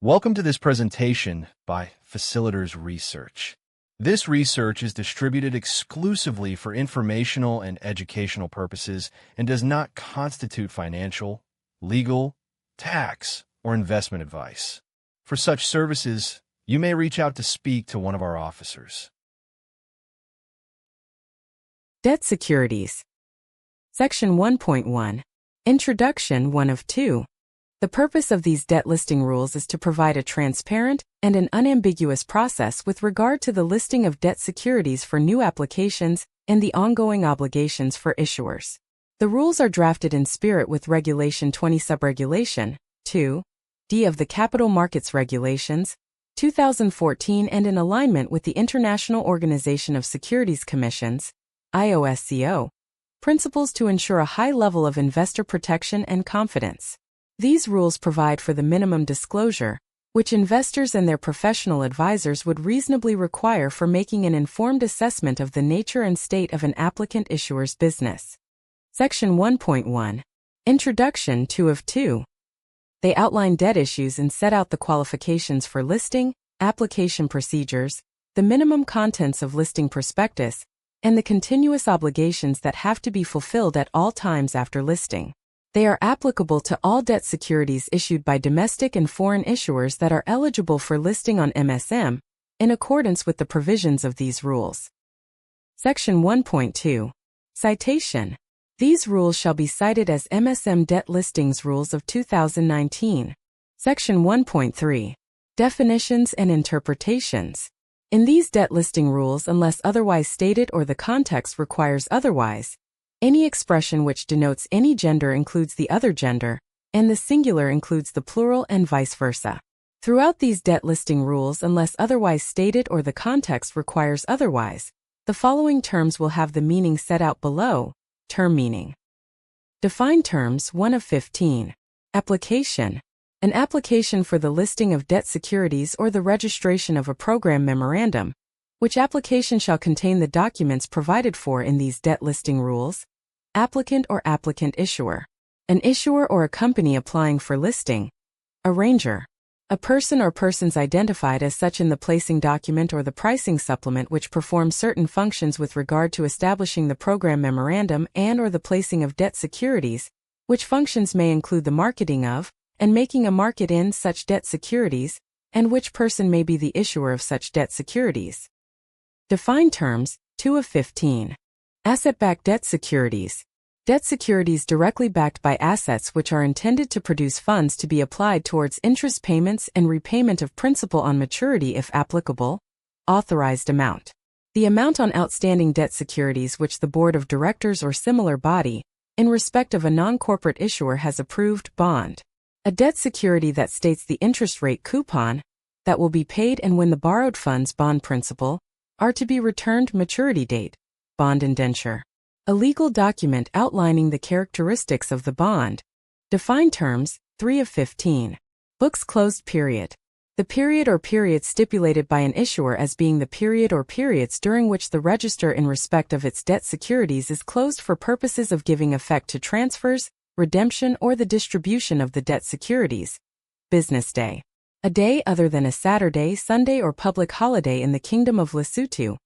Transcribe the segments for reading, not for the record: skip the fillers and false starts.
Welcome to this presentation by Facilitators Research. This research is distributed exclusively for informational and educational purposes and does not constitute financial, legal, tax, or investment advice. For such services, you may reach out to speak to one of our officers. Debt Securities. Section 1.1. Introduction 1 of 2. The purpose of these debt listing rules is to provide a transparent and an unambiguous process with regard to the listing of debt securities for new applications and the ongoing obligations for issuers. The rules are drafted in spirit with Regulation 20 Subregulation 2D of the Capital Markets Regulations, 2014 and in alignment with the International Organization of Securities Commissions, IOSCO, principles to ensure a high level of investor protection and confidence. These rules provide for the minimum disclosure, which investors and their professional advisors would reasonably require for making an informed assessment of the nature and state of an applicant issuer's business. Section 1.1. Introduction 2 of 2. They outline debt issues and set out the qualifications for listing, application procedures, the minimum contents of listing prospectus, and the continuous obligations that have to be fulfilled at all times after listing. They are applicable to all debt securities issued by domestic and foreign issuers that are eligible for listing on MSM, in accordance with the provisions of these rules. Section 1.2. Citation. These rules shall be cited as MSM Debt Listings Rules of 2019. Section 1.3. Definitions and interpretations. In these debt listing rules, unless otherwise stated or the context requires otherwise, any expression which denotes any gender includes the other gender, and the singular includes the plural and vice versa. Throughout these debt listing rules, unless otherwise stated or the context requires otherwise, the following terms will have the meaning set out below. Term meaning. Defined terms 1 of 15. Application. An application for the listing of debt securities or the registration of a program memorandum, which application shall contain the documents provided for in these debt listing rules. Applicant or applicant issuer. An issuer or a company applying for listing. Arranger. A person or persons identified as such in the placing document or the pricing supplement which perform certain functions with regard to establishing the program memorandum and or the placing of debt securities, which functions may include the marketing of, and making a market in such debt securities, and which person may be the issuer of such debt securities. Defined terms 2 of 15. Asset-backed debt securities. Debt securities directly backed by assets which are intended to produce funds to be applied towards interest payments and repayment of principal on maturity if applicable. Authorized amount. The amount on outstanding debt securities which the Board of Directors or similar body, in respect of a non-corporate issuer, has approved. Bond. A debt security that states the interest rate coupon that will be paid and when the borrowed funds bond principal are to be returned. Maturity date. Bond indenture. A legal document outlining the characteristics of the bond. Defined terms 3 of 15. Books closed period. The period or periods stipulated by an issuer as being the period or periods during which the register in respect of its debt securities is closed for purposes of giving effect to transfers, redemption or the distribution of the debt securities. Business day. A day other than a Saturday, Sunday or public holiday in the Kingdom of Lesotho,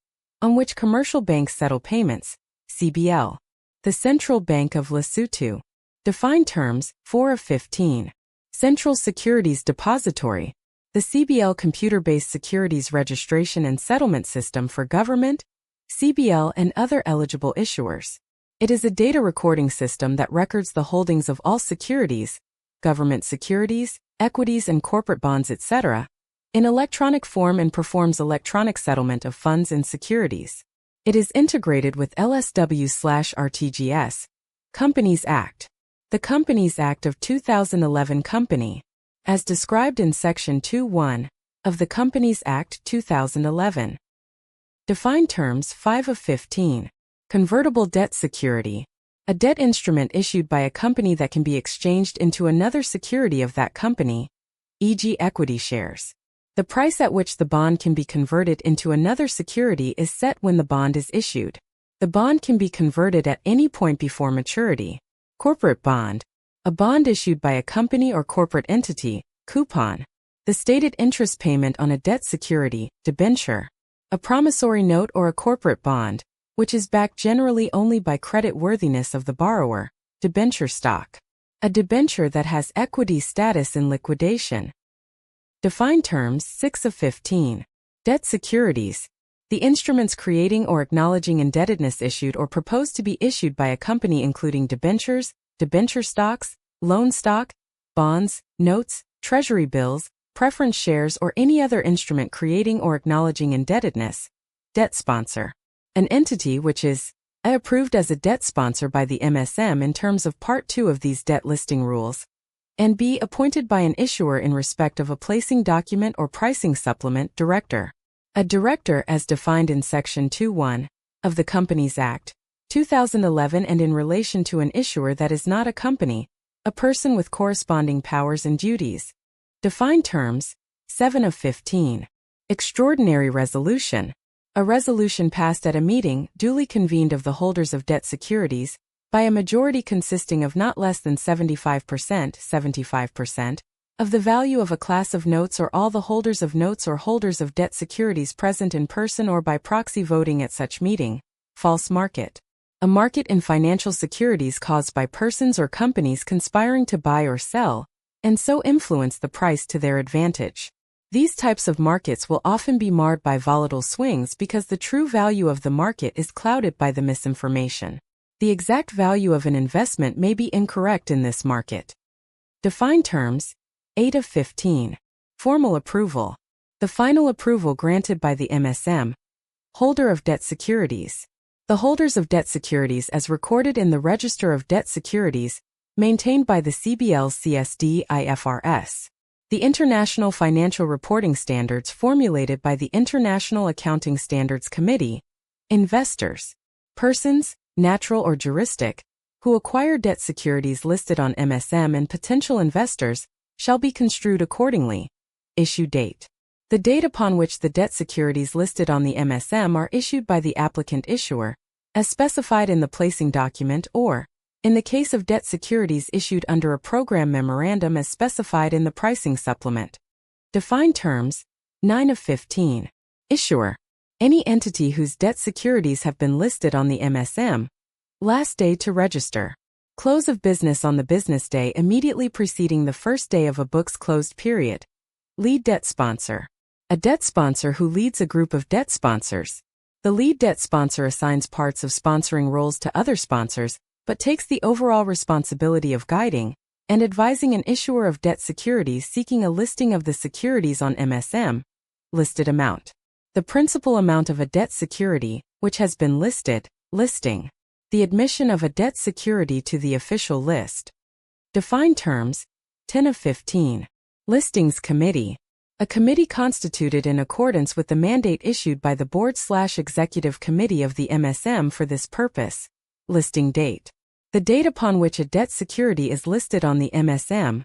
on which commercial banks settle payments. CBL. The Central Bank of Lesotho. Defined terms 4 of 15. Central Securities Depository. The CBL computer-based securities registration and settlement system for government, CBL and other eligible issuers. It is a data recording system that records the holdings of all securities, government securities, equities and corporate bonds, etc., in electronic form and performs electronic settlement of funds and securities. It is integrated with LSW/RTGS. Companies Act. The Companies Act of 2011 Company, as described in Section 2(1) of the Companies Act 2011. Defined terms 5 of 15. Convertible debt security. A debt instrument issued by a company that can be exchanged into another security of that company, e.g. equity shares. The price at which the bond can be converted into another security is set when the bond is issued. The bond can be converted at any point before maturity. Corporate bond. A bond issued by a company or corporate entity. Coupon. The stated interest payment on a debt security, debenture, a promissory note or a corporate bond, which is backed generally only by credit worthiness of the borrower, debenture stock. A debenture that has equity status in liquidation. Defined terms 6 of 15. Debt securities. The instruments creating or acknowledging indebtedness issued or proposed to be issued by a company including debentures, debenture stocks, loan stock, bonds, notes, treasury bills, preference shares or any other instrument creating or acknowledging indebtedness. Debt sponsor. An entity which is approved as a debt sponsor by the MSM in terms of Part 2 of these debt listing rules, and b. appointed by an issuer in respect of a placing document or pricing supplement director. A director as defined in Section 2(1) of the Companies Act, 2011 and in relation to an issuer that is not a company, a person with corresponding powers and duties. Defined terms 7 of 15. Extraordinary resolution. A resolution passed at a meeting duly convened of the holders of debt securities by a majority consisting of not less than 75% of the value of a class of notes or all the holders of notes or holders of debt securities present in person or by proxy voting at such meeting. False market. A market in financial securities caused by persons or companies conspiring to buy or sell, and so influence the price to their advantage. These types of markets will often be marred by volatile swings because the true value of the market is clouded by the misinformation. The exact value of an investment may be incorrect in this market. Defined terms 8 of 15. Formal approval. The final approval granted by the MSM, holder of debt securities. The holders of debt securities as recorded in the Register of Debt Securities, maintained by the CBL-CSD-IFRS. The International Financial Reporting Standards formulated by the International Accounting Standards Committee. Investors. Persons, natural or juristic, who acquire debt securities listed on MSM and potential investors, shall be construed accordingly. Issue date. The date upon which the debt securities listed on the MSM are issued by the applicant issuer, as specified in the placing document or, in the case of debt securities issued under a program memorandum as specified in the pricing supplement. Defined terms 9 of 15. Issuer. Any entity whose debt securities have been listed on the MSM. Last day to register. Close of business on the business day immediately preceding the first day of a book's closed period. Lead debt sponsor. A debt sponsor who leads a group of debt sponsors. The lead debt sponsor assigns parts of sponsoring roles to other sponsors, but takes the overall responsibility of guiding and advising an issuer of debt securities seeking a listing of the securities on MSM. Listed amount. The principal amount of a debt security, which has been listed. Listing. The admission of a debt security to the official list. Defined terms 10 of 15. Listings Committee. A committee constituted in accordance with the mandate issued by the Board/Executive Committee of the MSM for this purpose. Listing date. The date upon which a debt security is listed on the MSM.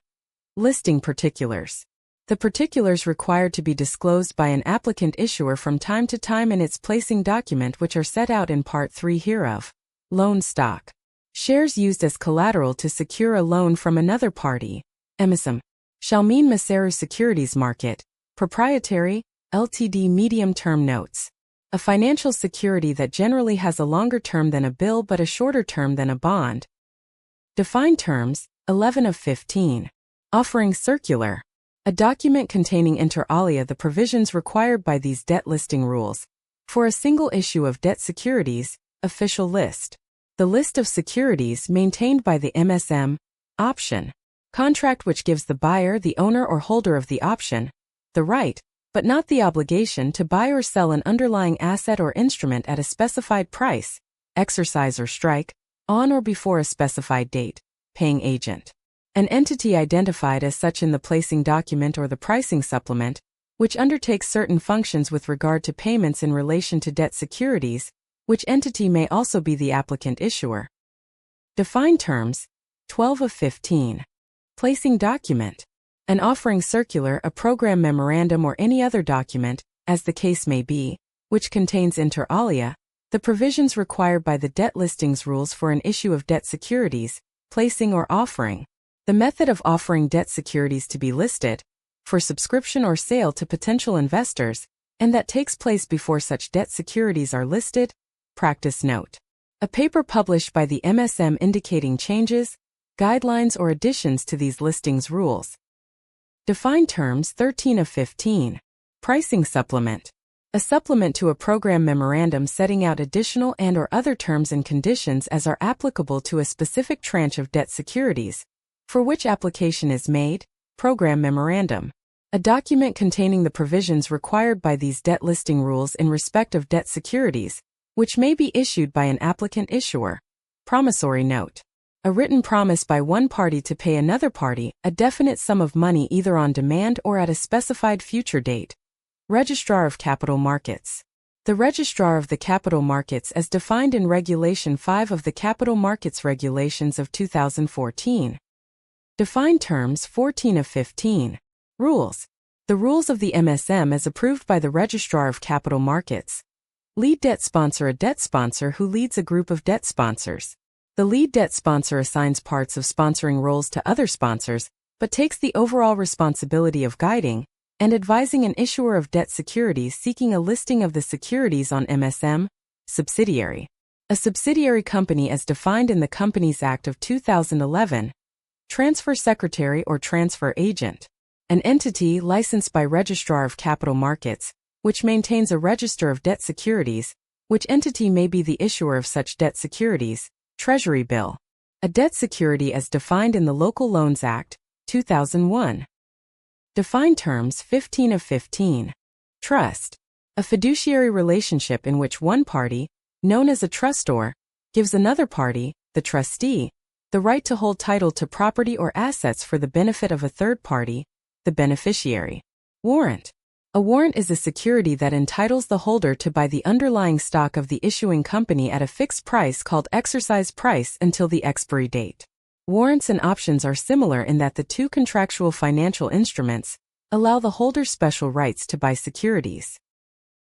Listing particulars. The particulars required to be disclosed by an applicant issuer from time to time in its placing document which are set out in Part 3 hereof. Loan stock. Shares used as collateral to secure a loan from another party. MSM. Shall mean Maseru Securities Market, Proprietary, Ltd medium-term notes. A financial security that generally has a longer term than a bill but a shorter term than a bond. Defined terms 11 of 15. Offering circular. A document containing inter alia the provisions required by these debt listing rules. For a single issue of debt securities, official list. The list of securities maintained by the MSM. Option. Contract which gives the buyer, the owner or holder of the option, the right, but not the obligation to buy or sell an underlying asset or instrument at a specified price, exercise or strike, on or before a specified date. Paying agent. An entity identified as such in the placing document or the pricing supplement, which undertakes certain functions with regard to payments in relation to debt securities, which entity may also be the applicant issuer. Defined terms 12 of 15. Placing document. An offering circular, a program memorandum or any other document, as the case may be, which contains inter alia, the provisions required by the debt listings rules for an issue of debt securities, placing or offering. The method of offering debt securities to be listed. for subscription or sale to potential investors, and that takes place before such debt securities are listed. Practice note: a paper published by the MSM indicating changes, guidelines or additions to these listings rules. Defined terms 13 of 15. Pricing supplement. A supplement to a program memorandum setting out additional and/or other terms and conditions as are applicable to a specific tranche of debt securities, for which application is made. Program memorandum. A document containing the provisions required by these debt listing rules in respect of debt securities, which may be issued by an applicant issuer. Promissory note. A written promise by one party to pay another party a definite sum of money either on demand or at a specified future date. Registrar of Capital Markets. The Registrar of the Capital Markets as defined in Regulation 5 of the Capital Markets Regulations of 2014. Defined terms 14 of 15. Rules. The rules of the MSM as approved by the Registrar of Capital Markets. Lead debt sponsor. A debt sponsor who leads a group of debt sponsors. The lead debt sponsor assigns parts of sponsoring roles to other sponsors, but takes the overall responsibility of guiding and advising an issuer of debt securities seeking a listing of the securities on MSM. Subsidiary. A subsidiary company as defined in the Companies Act of 2011. Transfer secretary or transfer agent. An entity licensed by Registrar of Capital Markets, which maintains a register of debt securities, which entity may be the issuer of such debt securities. Treasury bill. A debt security as defined in the Local Loans Act, 2001. Defined terms 15 of 15. Trust. A fiduciary relationship in which one party, known as a trustor, gives another party, the trustee, the right to hold title to property or assets for the benefit of a third party, the beneficiary. Warrant. A warrant is a security that entitles the holder to buy the underlying stock of the issuing company at a fixed price called exercise price until the expiry date. Warrants and options are similar in that the two contractual financial instruments allow the holder special rights to buy securities.